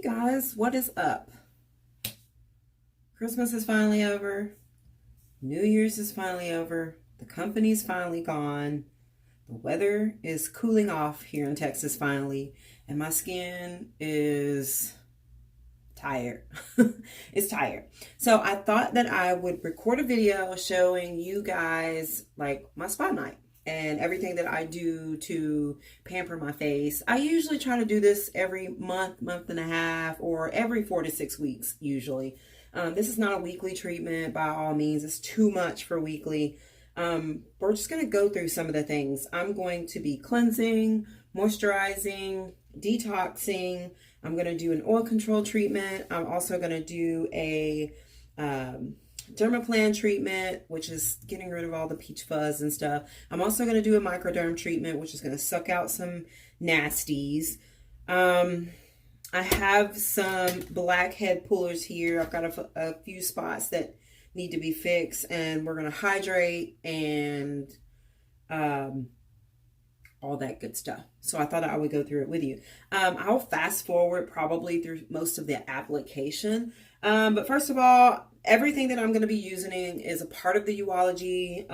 guys, what is up? Christmas is finally over. New Year's is finally over. The company's finally gone. The weather is cooling off here in Texas finally. And my skin is tired. It's tired. So I thought that I would record a video showing you guys like my spa night and everything that I do to pamper my face. I usually try to do this every month, month and a half, or every 4 to 6 weeks usually. This is not a weekly treatment by all means. It's too much for weekly. We're just going to go through some of the things. I'm going to be cleansing, moisturizing, detoxing. I'm going to do an oil control treatment. I'm also going to do a dermaplan treatment, which is getting rid of all the peach fuzz and stuff. I'm also going to do a microderm treatment, which is going to suck out some nasties. I have some blackhead pullers here. I've got a few spots that need to be fixed, and we're going to hydrate and all that good stuff. So I thought I would go through it with you. I'll fast forward probably through most of the application. But first of all, everything that I'm going to be using is a part of the OLOGY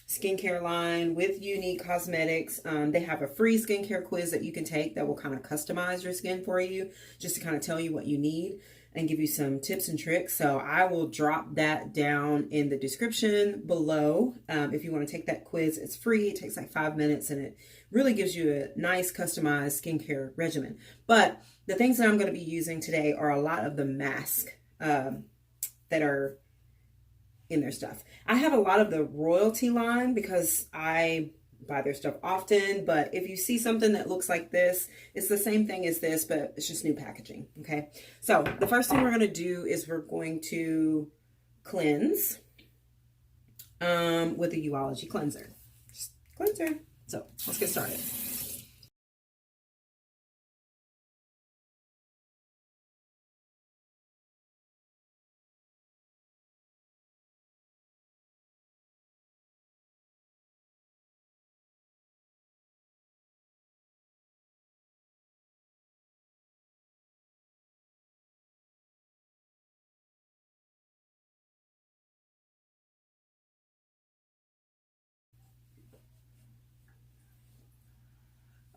skincare line with Unique Cosmetics. They have a free skincare quiz that you can take that will kind of customize your skin for you, just to kind of tell you what you need and give you some tips and tricks. So I will drop that down in the description below. If you want to take that quiz, it's free. It takes like 5 minutes and it really gives you a nice customized skincare regimen. But the things that I'm going to be using today are a lot of the masks that are in their stuff. I have a lot of the royalty line because I buy their stuff often, but if you see something that looks like this, it's the same thing as this, but it's just new packaging. Okay, so the first thing we're going to do is we're going to cleanse with the OLOGY cleanser. Just cleanser. So let's get started.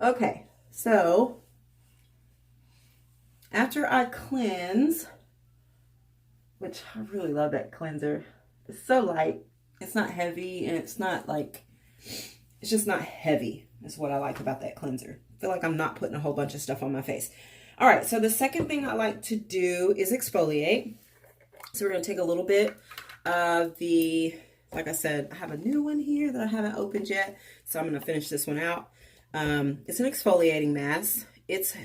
Okay, so after I cleanse, which I really love that cleanser. It's so light. It's not heavy, and it's not like, it's just not heavy. That's what I like about that cleanser. I feel like I'm not putting a whole bunch of stuff on my face. All right, so the second thing I like to do is exfoliate. So we're going to take a little bit of the, like I said, I have a new one here that I haven't opened yet. So I'm going to finish this one out. It's an exfoliating mask. It's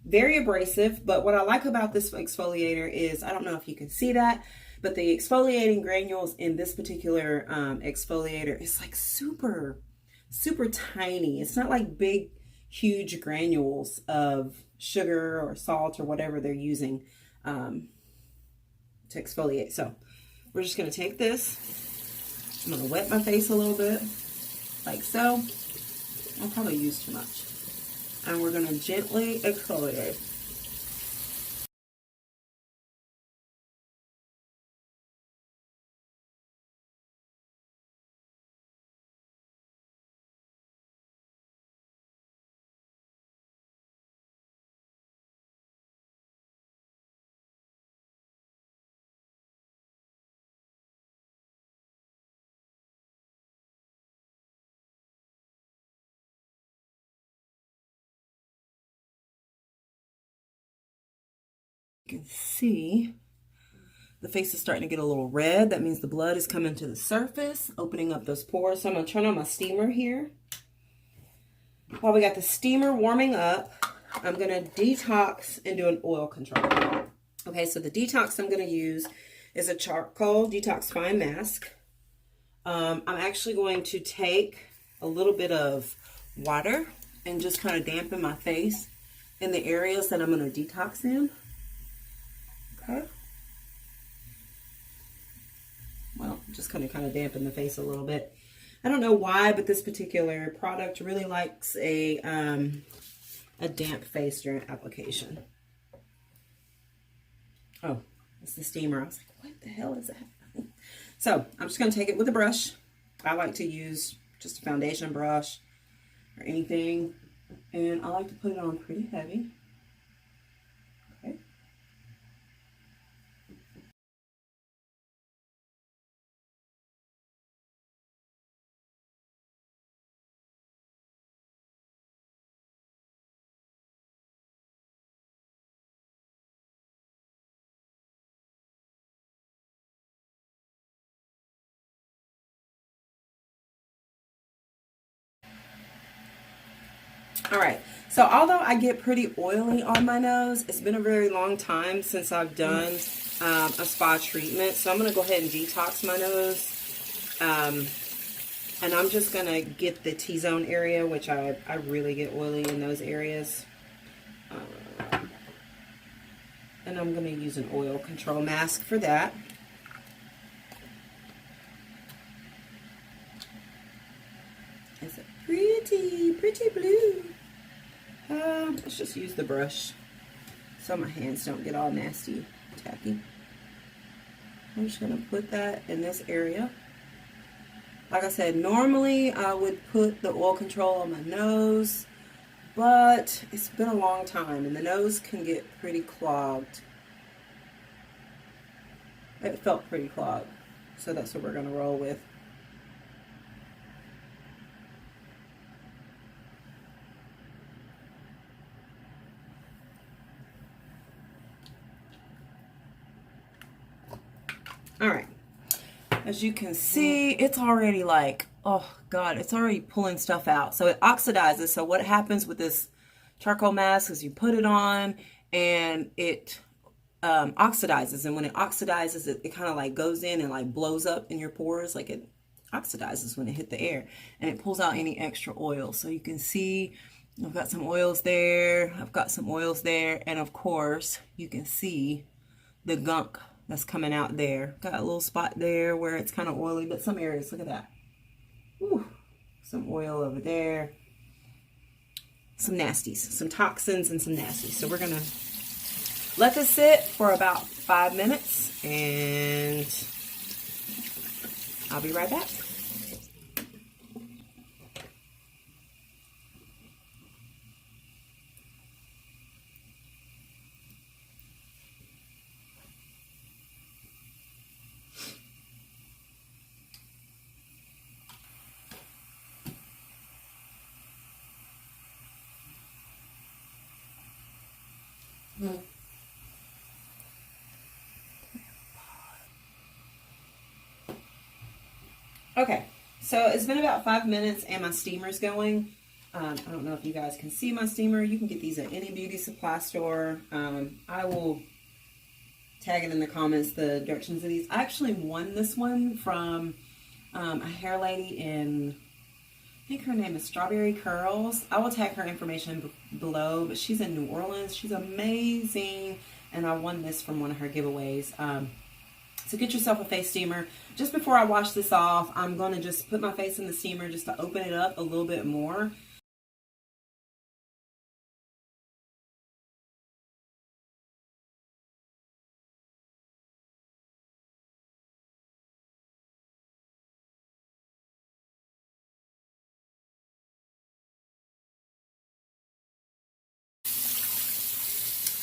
very abrasive, but what I like about this exfoliator is, I don't know if you can see that, but the exfoliating granules in this particular exfoliator is like super, super tiny. It's not like big, huge granules of sugar or salt or whatever they're using to exfoliate. So we're just going to take this. I'm going to wet my face a little bit, like so. I'll probably use too much. And we're going to gently exfoliate. You can see the face is starting to get a little red. That means the blood is coming to the surface, opening up those pores. So I'm going to turn on my steamer here. While we got the steamer warming up, I'm going to detox and do an oil control. Okay, so the detox I'm going to use is a charcoal detoxifying mask. I'm actually going to take a little bit of water and just kind of dampen my face in the areas that I'm going to detox in. Okay. Well, just going to kind of dampen the face a little bit. I don't know why, but this particular product really likes a a damp face during application. Oh, it's the steamer. I was like, what the hell is that? So I'm just going to take it with a brush. I like to use just a foundation brush or anything. And I like to put it on pretty heavy. Okay. All right, so although I get pretty oily on my nose, it's been a very long time since I've done a spa treatment. So I'm going to go ahead and detox my nose. And I'm just going to get the T-zone area, which I really get oily in those areas. And I'm going to use an oil control mask for that. It's a pretty blue. Let's just use the brush so my hands don't get all nasty, tacky. I'm just going to put that in this area. Like I said, normally I would put the oil control on my nose, but it's been a long time and the nose can get pretty clogged. It felt pretty clogged, so that's what we're going to roll with. All right, as you can see, it's already like, oh God, it's already pulling stuff out. So it oxidizes. So what happens with this charcoal mask is you put it on and it oxidizes. And when it oxidizes, it kind of like goes in and like blows up in your pores. Like it oxidizes when it hit the air and it pulls out any extra oil. So you can see I've got some oils there. I've got some oils there. And of course, you can see the gunk that's coming out there. Got a little spot there where it's kind of oily, but some areas, look at that. Ooh, some oil over there. Some nasties, some toxins and some nasties. So we're gonna let this sit for about 5 minutes and I'll be right back. Okay, so it's been about 5 minutes and my steamer's going. I don't know if you guys can see my steamer. You can get these at any beauty supply store. I will tag it in the comments, the directions of these. I actually won this one from a hair lady in, I think her name is Strawberry Curls. I will tag her information below, but she's in New Orleans. She's amazing, and I won this from one of her giveaways. So get yourself a face steamer. Just before I wash this off, I'm going to just put my face in the steamer just to open it up a little bit more.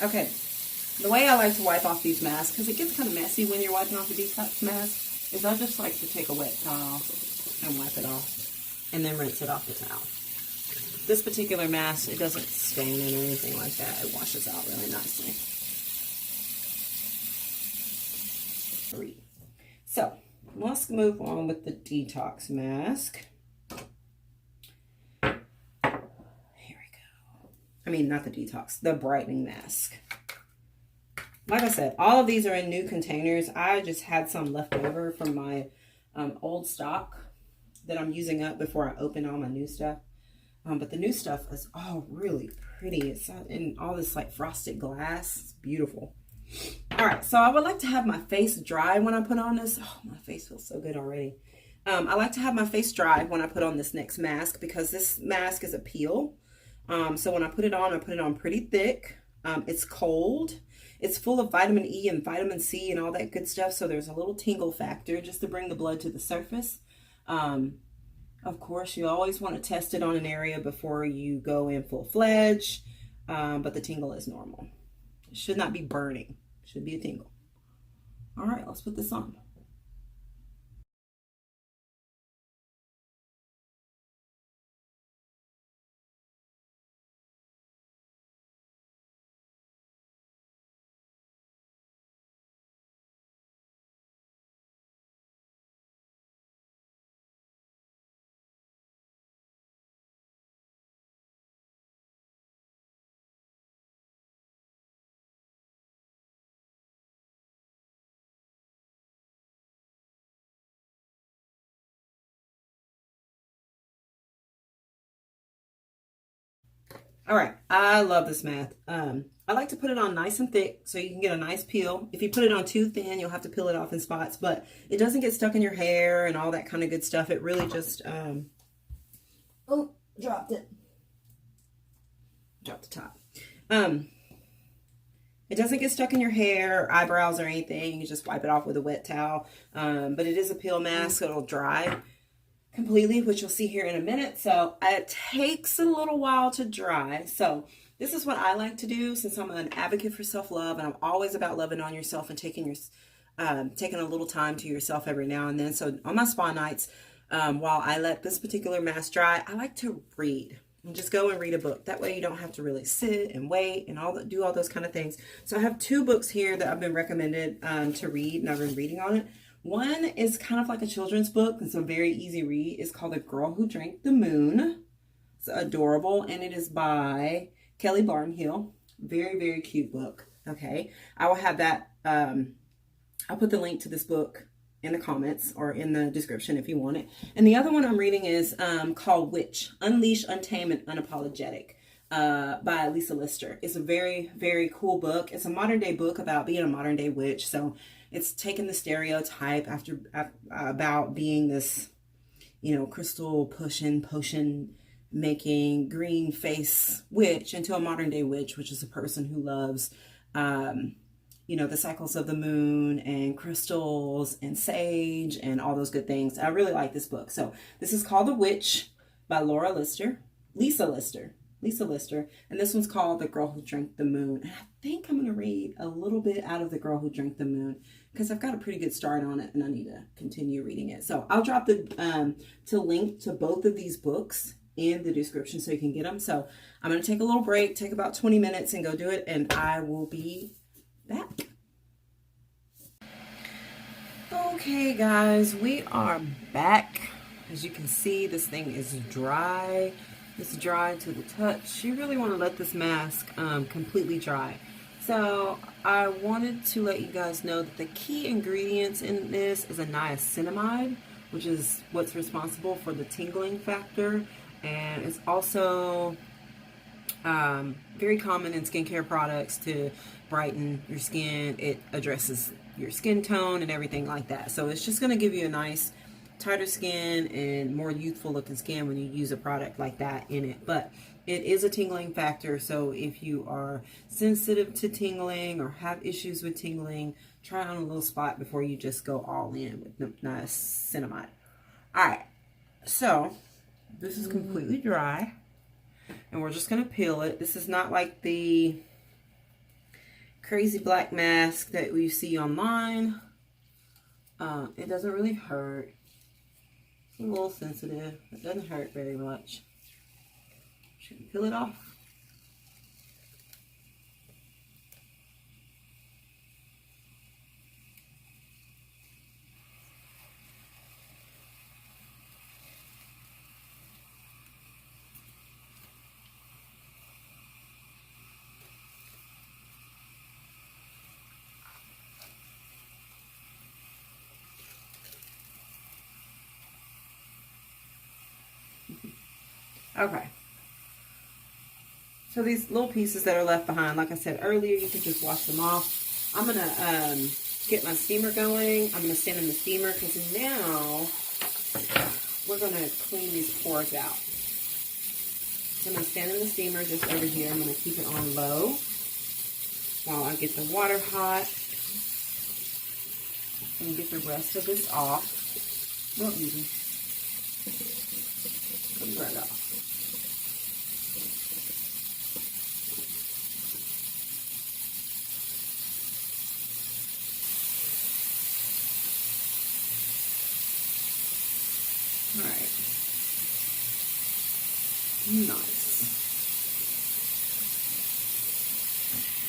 Okay, the way I like to wipe off these masks, because it gets kind of messy when you're wiping off a detox mask, is I just like to take a wet towel and wipe it off, and then rinse it off the towel. This particular mask, it doesn't stain it or anything like that. It washes out really nicely. So, let's move on with the detox mask. I mean, not the detox, the brightening mask. Like I said, all of these are in new containers. I just had some left over from my old stock that I'm using up before I open all my new stuff. But the new stuff is all really pretty. It's in all this like frosted glass. It's beautiful. All right, so I would like to have my face dry when I put on this. Oh, my face feels so good already. I like to have my face dry when I put on this next mask because this mask is a peel. So when I put it on pretty thick. It's cold. It's full of vitamin E and vitamin C and all that good stuff. So there's a little tingle factor just to bring the blood to the surface. Of course, you always want to test it on an area before you go in full-fledged. But the tingle is normal. It should not be burning. It should be a tingle. All right, let's put this on. All right, I love this mask. I like to put it on nice and thick so you can get a nice peel. If you put it on too thin, you'll have to peel it off in spots, but it doesn't get stuck in your hair and all that kind of good stuff. It really just, oh, dropped it. Dropped the top. It doesn't get stuck in your hair, or eyebrows, or anything. You just wipe it off with a wet towel. But it is a peel mask, so it'll dry completely, which you'll see here in a minute. So it takes a little while to dry. So this is what I like to do, since I'm an advocate for self-love, and I'm always about loving on yourself and taking a little time to yourself every now and then. So on my spa nights, while I let this particular mask dry, I like to read and just go and read a book. That way you don't have to really sit and wait and do all those kind of things. So I have 2 books here that I've been recommended to read, and I've been reading on it. One is kind of like a children's book. It's a very easy read. It's called The Girl Who Drank the Moon. It's adorable, and it is by Kelly Barnhill. Very, very cute book. Okay, I will have that. I'll put the link to this book in the comments or in the description if you want it. And the other one I'm reading is called Witch, Unleash, Untame, and Unapologetic by Lisa Lister. It's a very, very cool book. It's a modern day book about being a modern day witch. So it's taken the stereotype about being this, crystal pushing, potion making, green face witch into a modern day witch, which is a person who loves, the cycles of the moon and crystals and sage and all those good things. I really like this book. So this is called The Witch by Lisa Lister. And this one's called The Girl Who Drank the Moon. And I think I'm going to read a little bit out of The Girl Who Drank the Moon because I've got a pretty good start on it and I need to continue reading it. So I'll drop the link to both of these books in the description so you can get them. So I'm going to take a little break, take about 20 minutes and go do it. And I will be back. Okay, guys, we are back. As you can see, this thing is dry. It's dry to the touch. You really want to let this mask completely dry. So I wanted to let you guys know that the key ingredients in this is a niacinamide, which is what's responsible for the tingling factor. And it's also very common in skincare products to brighten your skin. It addresses your skin tone and everything like that. So it's just going to give you a nice tighter skin and more youthful looking skin when you use a product like that in it. But it is a tingling factor, so if you are sensitive to tingling or have issues with tingling, try on a little spot before you just go all in with niacinamide. All right, so this is completely dry and we're just going to peel it. This is not like the crazy black mask that we see online. It doesn't really hurt. It's a little sensitive. It doesn't hurt very much. Just gonna peel it off. Okay. So these little pieces that are left behind, like I said earlier, you can just wash them off. I'm going to get my steamer going. I'm going to stand in the steamer because now we're going to clean these pores out. So I'm going to stand in the steamer just over here. I'm going to keep it on low while I get the water hot and get the rest of this off. Real easy. Comes right off. All right. Nice.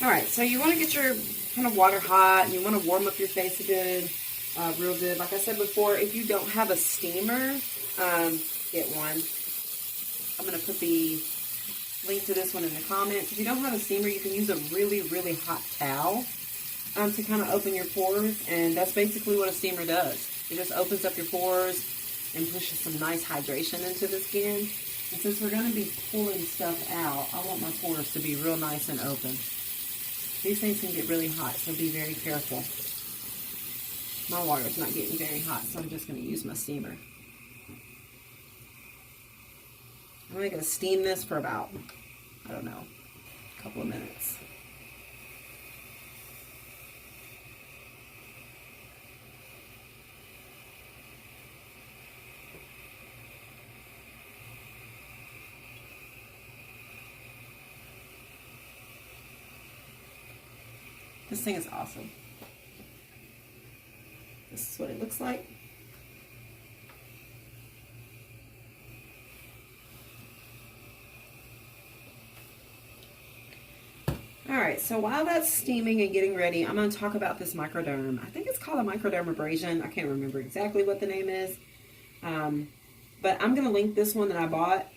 All right, so you want to get your kind of water hot, and you want to warm up your face real good. Like I said before, if you don't have a steamer, get one. I'm going to put the link to this one in the comments. If you don't have a steamer, you can use a really, really hot towel to kind of open your pores, and that's basically what a steamer does. It just opens up your pores and pushes some nice hydration into the skin. And since we're going to be pulling stuff out, I want my pores to be real nice and open. These things can get really hot, so be very careful. My water is not getting very hot, so I'm just going to use my steamer. I'm only going to steam this for about, I don't know, a couple of minutes. This thing is awesome. This is what it looks like. Alright, so while that's steaming and getting ready, I'm going to talk about this microderm. I think it's called a microdermabrasion. I can't remember exactly what the name is. But I'm going to link this one that I bought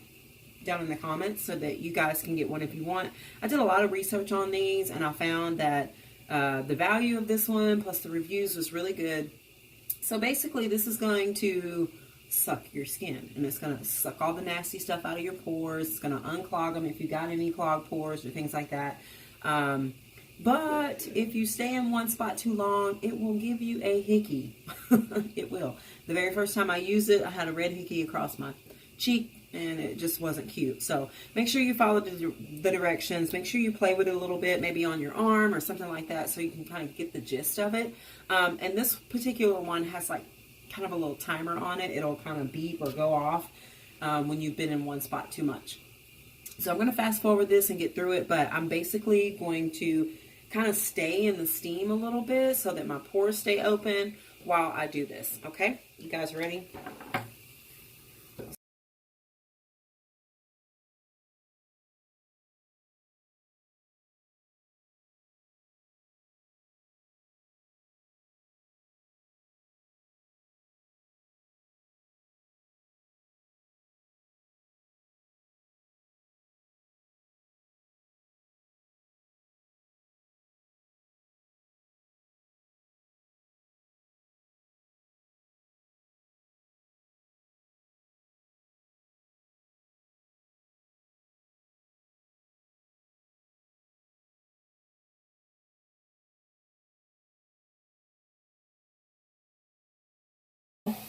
down in the comments so that you guys can get one if you want. I did a lot of research on these, and I found that the value of this one plus the reviews was really good. So basically, this is going to suck your skin, and it's going to suck all the nasty stuff out of your pores. It's going to unclog them if you got any clogged pores or things like that. But if you stay in one spot too long, it will give you a hickey. It will. The very first time I used it, I had a red hickey across my cheek, and it just wasn't cute. So make sure you follow the directions. Make sure you play with it a little bit, maybe on your arm or something like that, so you can kind of get the gist of it. And this particular one has like kind of a little timer on it. It'll kind of beep or go off when you've been in one spot too much. So I'm going to fast forward this and get through it, but I'm basically going to kind of stay in the steam a little bit so that my pores stay open while I do this. Okay? You guys ready?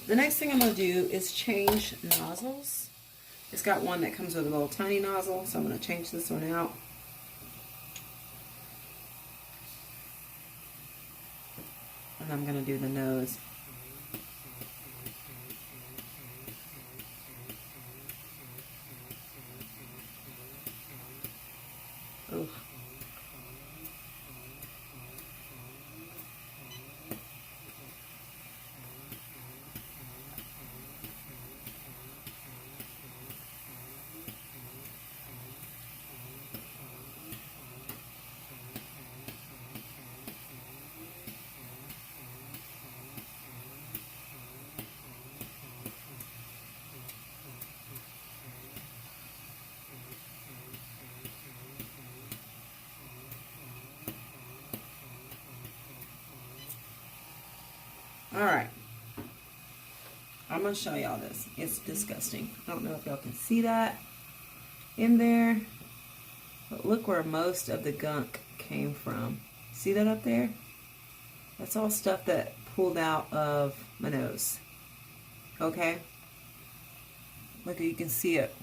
The next thing I'm going to do is change nozzles. It's got one that comes with a little tiny nozzle, so I'm going to change this one out. And I'm going to do the nose. Ooh. Alright, I'm going to show y'all this. It's disgusting. I don't know if y'all can see that in there, but look where most of the gunk came from. See that up there? That's all stuff that pulled out of my nose. Okay? Look, you can see it.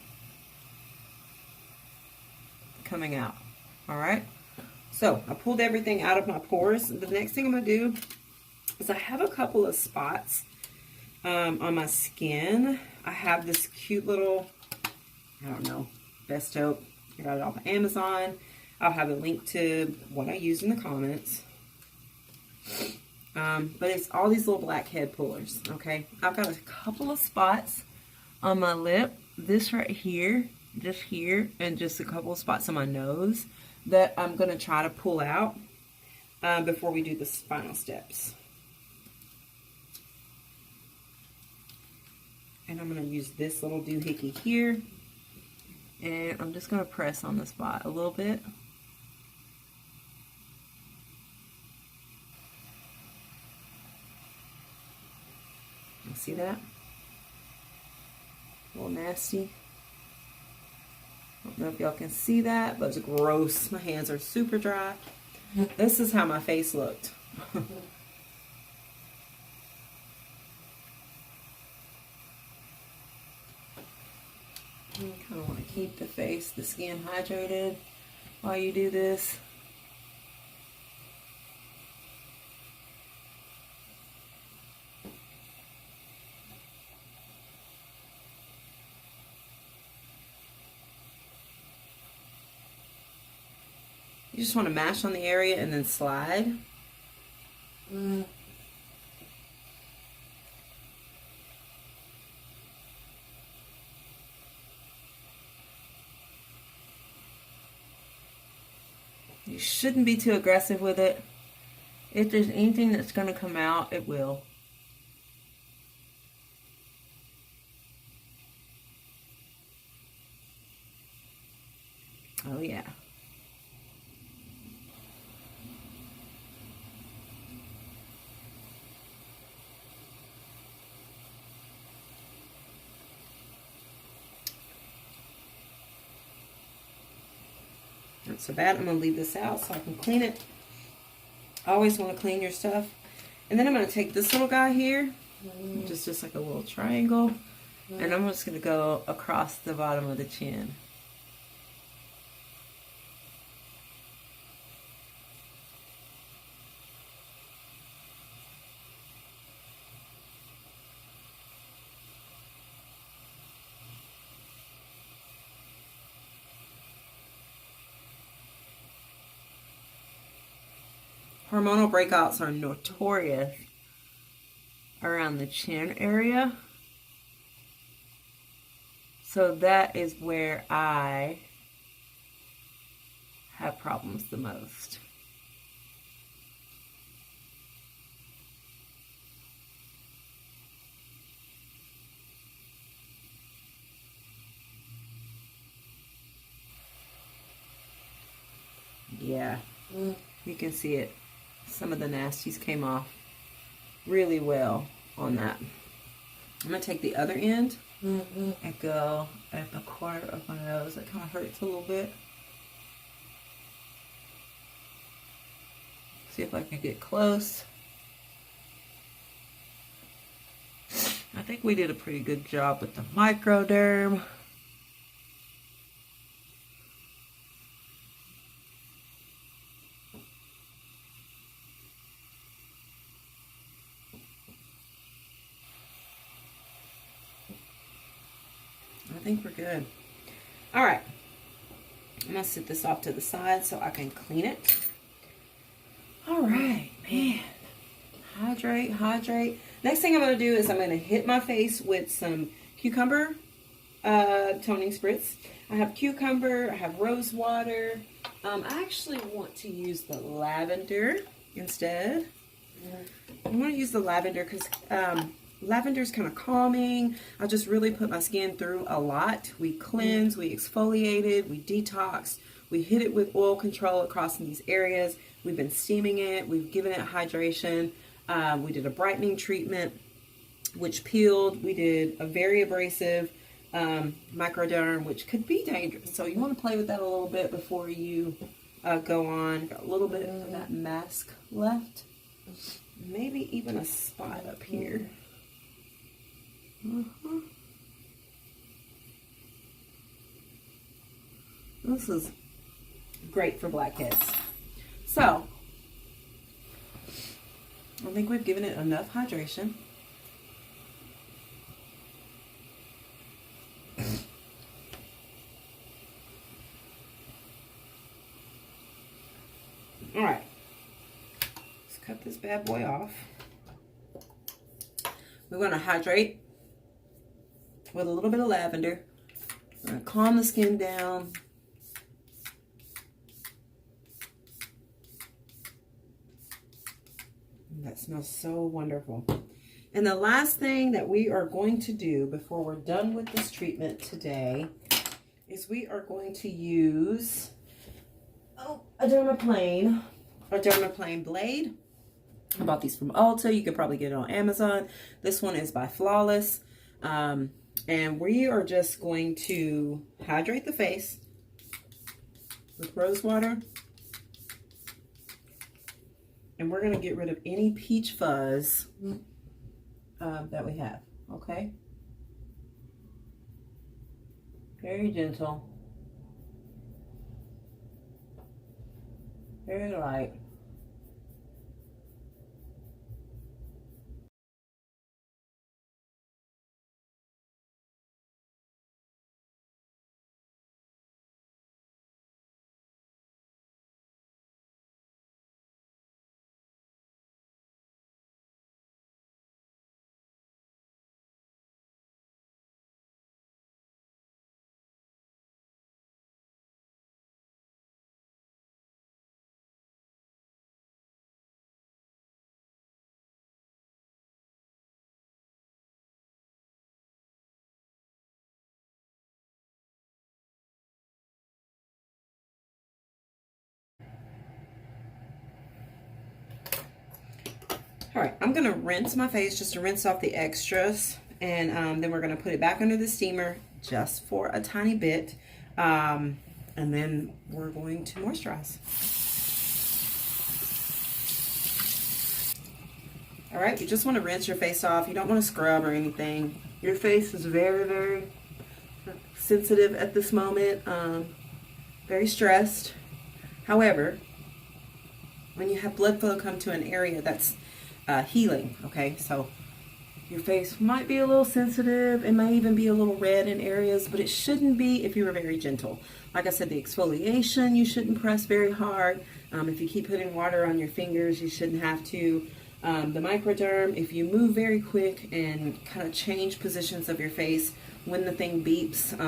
coming out. All right. So I pulled everything out of my pores. The next thing I'm going to do is I have a couple of spots on my skin. I have this cute little, I don't know, Best Hope. I got it off of Amazon. I'll have a link to what I used in the comments. But it's all these little blackhead pullers, okay? I've got a couple of spots on my lip. This right here, just here, and just a couple of spots on my nose that I'm going to try to pull out before we do the final steps. And I'm going to use this little doohickey here. And I'm just going to press on the spot a little bit. See that? A little nasty. I don't know if y'all can see that, but it's gross. My hands are super dry. This is how my face looked. I kind of want to keep the skin hydrated while you do this. You just want to mash on the area and then slide. You shouldn't be too aggressive with it. If there's anything that's going to come out, it will. Oh yeah. Not so bad. I'm going to leave this out so I can clean it. I always want to clean your stuff. And then I'm going to take this little guy here, which is just like a little triangle, and I'm just going to go across the bottom of the chin. Hormonal breakouts are notorious around the chin area. So that is where I have problems the most. Yeah, you can see it. Some of the nasties came off really well on that. I'm going to take the other end and go at the corner of my nose. That kind of hurts a little bit. See if I can get close. I think we did a pretty good job with the microderm. I think we're good. All right. I'm going to set this off to the side so I can clean it. All right, man. Hydrate, hydrate. Next thing I'm going to do is I'm going to hit my face with some cucumber toning spritz. I have cucumber. I have rose water. I actually want to use the lavender instead. I want to use the lavender because lavender is kind of calming. I just really put my skin through a lot. We cleansed, we exfoliated, we detoxed, we hit it with oil control across these areas. We've been steaming it. We've given it hydration. We did a brightening treatment, which peeled. We did a very abrasive microderm, which could be dangerous. So you want to play with that a little bit before you go on. Got a little bit of that mask left. Maybe even a spot up here. This is great for blackheads. So, I think we've given it enough hydration. All right, let's cut this bad boy off. We're going to hydrate with a little bit of lavender. We're going to calm the skin down. That smells so wonderful. And the last thing that we are going to do before we're done with this treatment today is we are going to use a dermaplane blade. I bought these from Ulta. You could probably get it on Amazon. This one is by Flawless. And we are just going to hydrate the face with rose water. And we're going to get rid of any peach fuzz that we have, okay? Very gentle. Very light. All right, I'm gonna rinse my face just to rinse off the extras, and then we're gonna put it back under the steamer just for a tiny bit, and then we're going to moisturize. All right, you just want to rinse your face off. You don't want to scrub or anything. Your face is very, very sensitive at this moment, very stressed. However, when you have blood flow come to an area that's healing, okay, so your face might be a little sensitive. It may even be a little red in areas, but it shouldn't be if you were very gentle. Like I said, the exfoliation, you shouldn't press very hard. If you keep putting water on your fingers, you shouldn't have to. The microderm, if you move very quick and kind of change positions of your face when the thing beeps,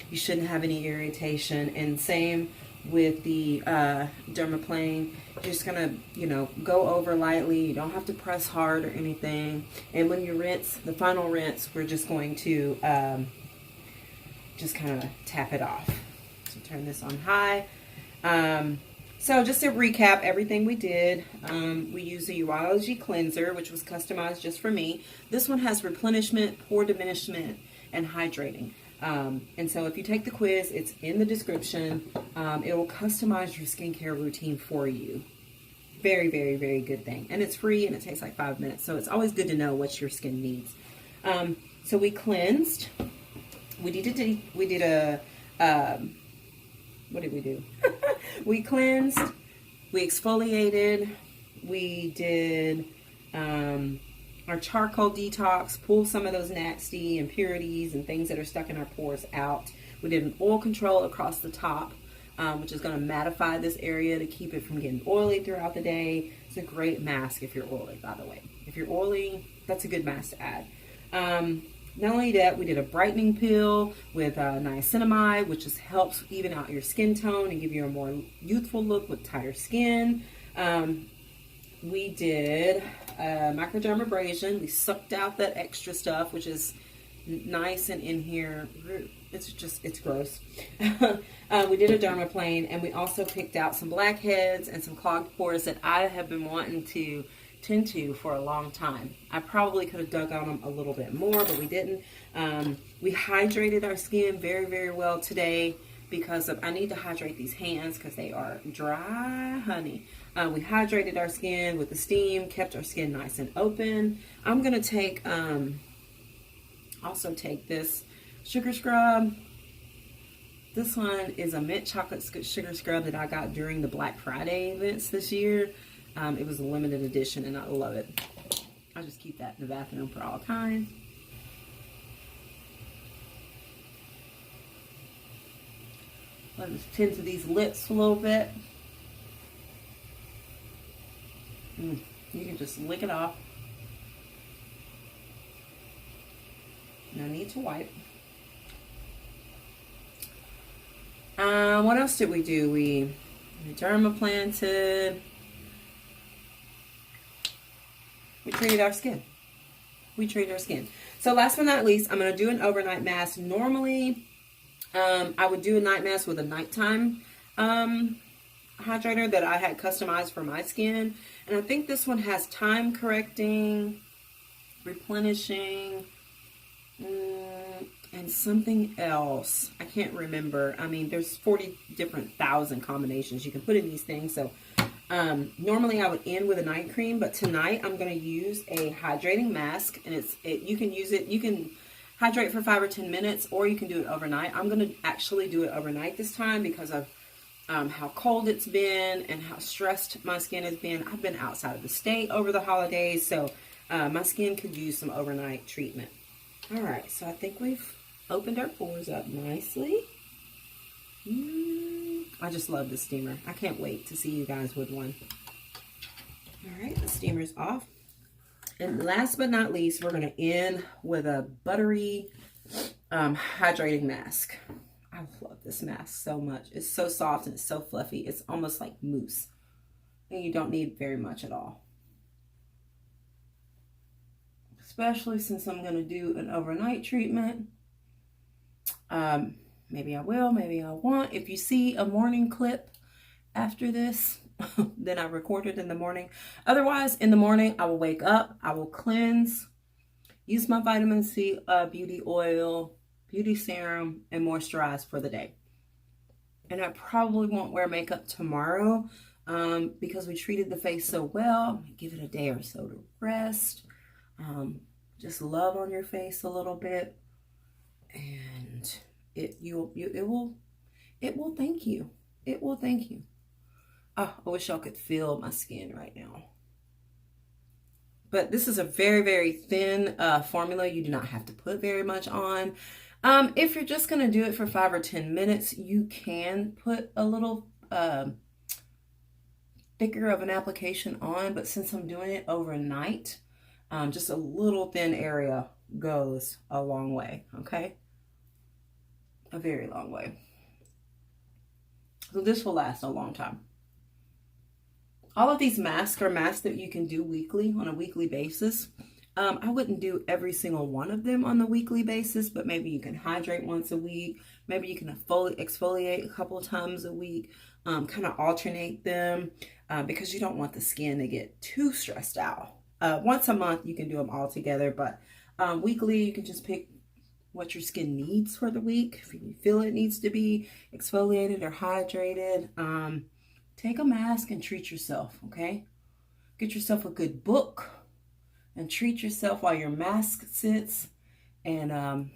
you shouldn't have any irritation. And same with the dermaplane. You're just gonna, go over lightly. You don't have to press hard or anything. And when you rinse, the final rinse, we're just going to just kind of tap it off. So turn this on high. So just to recap everything we did, we used the OLOGY cleanser, which was customized just for me. This one has replenishment, pore diminishment, and hydrating. And so if you take the quiz, it's in the description. It will customize your skincare routine for you. Very, very, very good thing. And it's free and it takes like 5 minutes. So it's always good to know what your skin needs. So we cleansed. What did we do? We cleansed, we exfoliated, we did our charcoal detox, pull some of those nasty impurities and things that are stuck in our pores out. We did an oil control across the top, which is going to mattify this area to keep it from getting oily throughout the day. It's a great mask if you're oily, by the way. If you're oily, that's a good mask to add. Not only that, we did a brightening peel with niacinamide, which just helps even out your skin tone and give you a more youthful look with tighter skin. We did microdermabrasion. We sucked out that extra stuff, which is nice and in here. It's gross. We did a dermaplane, and we also picked out some blackheads and some clogged pores that I have been wanting to tend to for a long time. I probably could have dug on them a little bit more, but we didn't. We hydrated our skin very, very well today because I need to hydrate these hands because they are dry, honey. We hydrated our skin with the steam, kept our skin nice and open. I'm gonna take also take this sugar scrub This one is a mint chocolate sugar scrub that I got during the Black Friday events this year. It was a limited edition and I love it. I just keep that in the bathroom for all time. Let me tend to these lips a little bit. You can just lick it off. No need to wipe. What else did we do? We dermaplanted. We treated our skin. So last but not least, I'm going to do an overnight mask. Normally, I would do a night mask with a nighttime hydrator that I had customized for my skin. And I think this one has time correcting, replenishing, and something else. I can't remember. I mean, there's 40 different thousand combinations you can put in these things. So normally I would end with a night cream, but tonight I'm going to use a hydrating mask, and you can use it. You can hydrate for 5 or 10 minutes, or you can do it overnight. I'm going to actually do it overnight this time because of how cold it's been and how stressed my skin has been. I've been outside of the state over the holidays, so my skin could use some overnight treatment. All right, so I think we've opened our pores up nicely. I just love the steamer. I can't wait to see you guys with one. All right, the steamer's off. And last but not least, we're going to end with a buttery hydrating mask. I love this mask so much. It's so soft and it's so fluffy. It's almost like mousse. And you don't need very much at all. Especially since I'm going to do an overnight treatment. Maybe I will, maybe I won't. If you see a morning clip after this, then I record it in the morning. Otherwise, in the morning, I will wake up, I will cleanse, use my vitamin C beauty oil, beauty serum, and moisturize for the day. And I probably won't wear makeup tomorrow because we treated the face so well. Give it a day or so to rest. Just love on your face a little bit, and it will thank you. It will thank you. Oh, I wish y'all could feel my skin right now. But this is a very, very thin formula. You do not have to put very much on. If you're just going to do it for 5 or 10 minutes, you can put a little thicker of an application on. But since I'm doing it overnight, just a little thin area goes a long way, okay? A very long way. So this will last a long time. All of these masks are masks that you can do weekly, on a weekly basis. I wouldn't do every single one of them on the weekly basis, but maybe you can hydrate once a week. Maybe you can exfoliate a couple of times a week. Kind of alternate them because you don't want the skin to get too stressed out. Once a month, you can do them all together, but weekly, you can just pick what your skin needs for the week. If you feel it needs to be exfoliated or hydrated, take a mask and treat yourself, okay? Get yourself a good book and treat yourself while your mask sits, and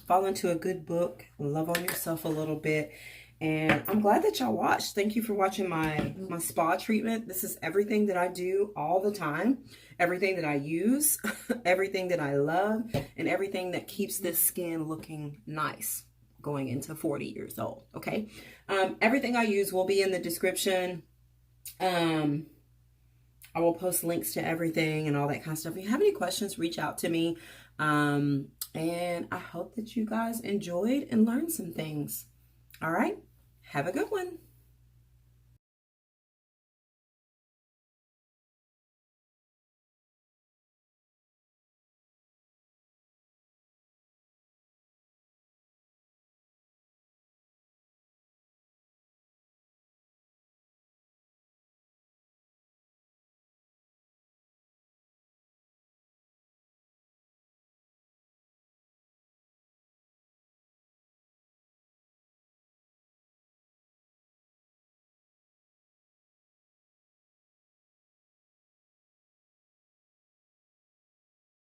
fall into a good book. Love on yourself a little bit. And I'm glad that y'all watched. Thank you for watching my spa treatment. This is everything that I do all the time, everything that I use, everything that I love, and everything that keeps this skin looking nice going into 40 years old, okay? Everything I use will be in the description. I will post links to everything and all that kind of stuff. If you have any questions, reach out to me. And I hope that you guys enjoyed and learned some things. All right, have a good one.